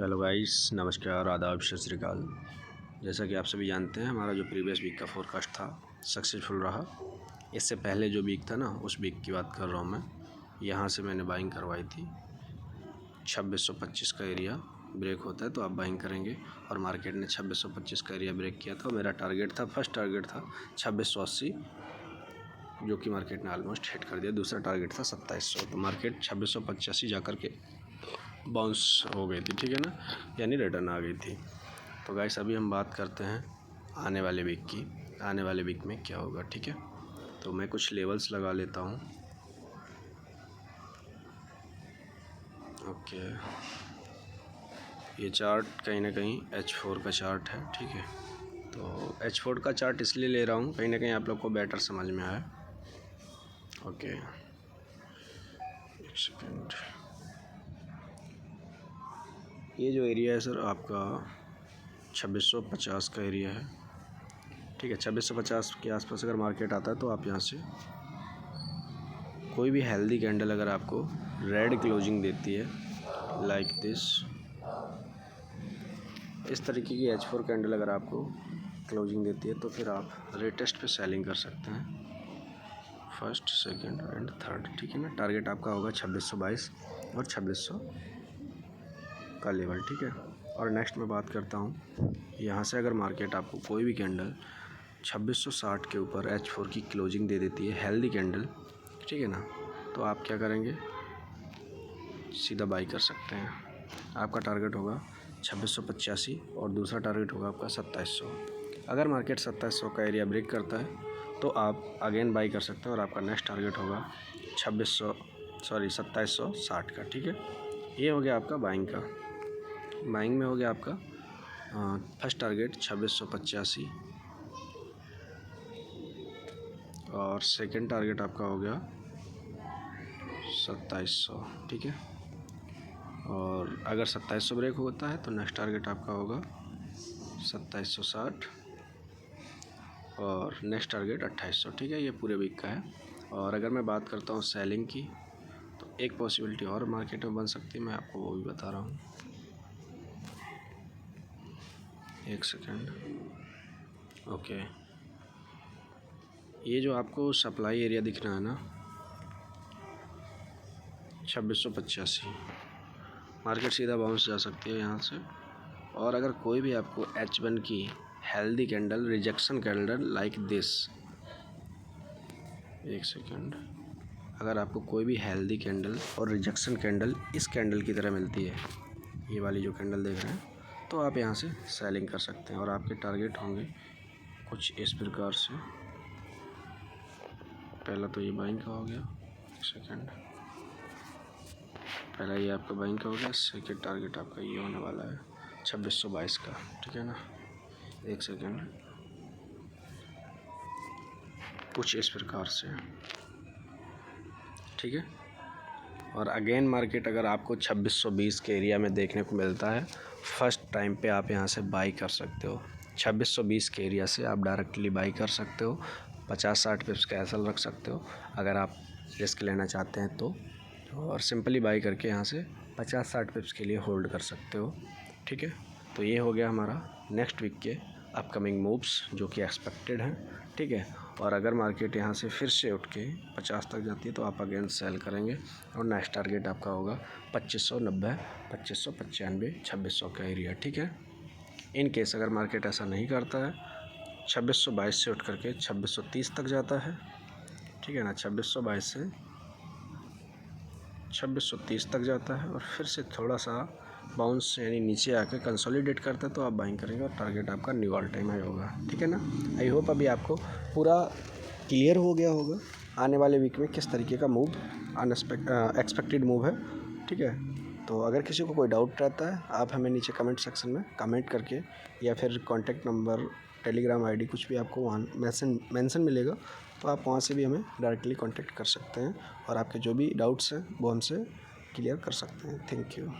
Hello guys, नमस्कार, आदाब, सत श्री अकाल। जैसा कि आप सभी जानते हैं, हमारा जो प्रीवियस वीक का फोरकास्ट था सक्सेसफुल रहा। इससे पहले जो वीक था ना, उस वीक की बात कर रहा हूँ मैं। यहाँ से मैंने बाइंग करवाई थी। 2625 का एरिया ब्रेक होता है तो आप बाइंग करेंगे, और मार्केट ने 2625 का एरिया ब्रेक किया था। मेरा टारगेट था, फर्स्ट टारगेट था 2680, जो कि मार्केट ने ऑलमोस्ट हिट कर दिया। दूसरा टारगेट था 2700, तो मार्केट 2685 जा कर के बाउंस हो गई थी, ठीक है ना, यानी रिटर्न आ गई थी। तो गाइस अभी हम बात करते हैं आने वाले वीक की। आने वाले वीक में क्या होगा, ठीक है। तो मैं कुछ लेवल्स लगा लेता हूँ। ओके, ये चार्ट कहीं ना कहीं H4 का चार्ट है, ठीक है। तो H4 का चार्ट इसलिए ले रहा हूँ, कहीं ना कहीं आप लोग को बेटर समझ में आए। ओके, एक सेकेंड। ये जो एरिया है सर आपका 2650 का एरिया है, ठीक है। 2650 के आसपास अगर मार्केट आता है तो आप यहाँ से कोई भी हेल्दी कैंडल अगर आपको रेड क्लोजिंग देती है लाइक दिस, इस तरीके की H4 कैंडल अगर आपको क्लोजिंग देती है तो फिर आप रेटेस्ट पे सेलिंग कर सकते हैं, फर्स्ट, सेकंड एंड थर्ड, ठीक है ना। टारगेट आपका होगा 2622 और 2600 का लेवल, ठीक है। और नेक्स्ट मैं बात करता हूँ, यहाँ से अगर मार्केट आपको कोई भी कैंडल 2660 के ऊपर H4 की क्लोजिंग दे देती है, हेल्दी कैंडल, ठीक है ना, तो आप क्या करेंगे, सीधा बाई कर सकते हैं। आपका टारगेट होगा 2685 और दूसरा टारगेट होगा आपका 2700। अगर मार्केट 2700 का एरिया ब्रेक करता है तो आप अगेन बाई कर सकते हैं, और आपका नेक्स्ट टारगेट होगा 2760 का, ठीक है। ये हो गया आपका बाइंग का। बाइंग में हो गया आपका फर्स्ट टारगेट 2685 और सेकंड टारगेट आपका हो गया 2700, ठीक है। और अगर 2700 ब्रेक होता है तो नेक्स्ट टारगेट आपका होगा 2760 और नेक्स्ट टारगेट 2800, ठीक है। ये पूरे वीक का है। और अगर मैं बात करता हूँ सेलिंग की, तो एक पॉसिबिलिटी और मार्केट में बन सकती है, मैं आपको वो भी बता रहा हूँ। एक सेकेंड। ओके, ये जो आपको सप्लाई एरिया दिख रहा है ना 2685, मार्केट सीधा बाउंस जा सकती है यहाँ से। और अगर कोई भी आपको H1 की healthy candle, rejection candle like this, एक सेकेंड, अगर आपको कोई भी हेल्दी कैंडल और रिजेक्शन कैंडल इस कैंडल की तरह मिलती है, ये वाली जो कैंडल देख रहे हैं, तो आप यहाँ से सेलिंग कर सकते हैं। और आपके टारगेट होंगे कुछ इस प्रकार से। पहला तो ये बाइंग का हो गया, सेकंड, पहला ये आपका बाइंग का हो गया, सेकंड टारगेट आपका ये होने वाला है 2622 का, ठीक है ना। एक सेकंड, कुछ इस प्रकार से, ठीक है। और अगेन मार्केट अगर आपको 2620 के एरिया में देखने को मिलता है, फर्स्ट टाइम पे आप यहाँ से बाई कर सकते हो। 2620 के एरिया से आप डायरेक्टली बाई कर सकते हो, 50-60 पिप्स का एसएल रख सकते हो अगर आप रिस्क लेना चाहते हैं तो, और सिंपली बाई करके यहाँ से 50-60 पिप्स के लिए होल्ड कर सकते हो, ठीक है। तो ये हो गया हमारा नेक्स्ट वीक के अपकमिंग मूव्स जो कि एक्सपेक्टेड हैं, ठीक है। और अगर मार्केट यहाँ से फिर से उठ के 50 तक जाती है तो आप अगेन सेल करेंगे, और नेक्स्ट टारगेट आपका होगा 2590, 2595, 2600 का एरिया, ठीक है। इन केस अगर मार्केट ऐसा नहीं करता है, 2622 से उठ करके 2630 तक जाता है, ठीक है ना, 2622 से 2630 तक जाता है और फिर से थोड़ा सा बाउंस यानी नीचे आकर कंसोलिडेट करता है तो आप बाइंग करेंगे, और टारगेट आपका न्यू ऑल टाइम हाई होगा, ठीक है ना। आई होप अभी आपको पूरा क्लियर हो गया होगा आने वाले वीक में किस तरीके का मूव एक्सपेक्टेड मूव है, ठीक है। तो अगर किसी को कोई डाउट रहता है, आप हमें नीचे कमेंट सेक्शन में कमेंट करके, या फिर कॉन्टैक्ट नंबर, टेलीग्राम आईडी कुछ भी आपको वहाँ मेंशन मिलेगा, तो आप वहाँ से भी हमें डायरेक्टली कांटेक्ट कर सकते हैं, और आपके जो भी डाउट्स हैं वो हमसे क्लियर कर सकते हैं। Thank you.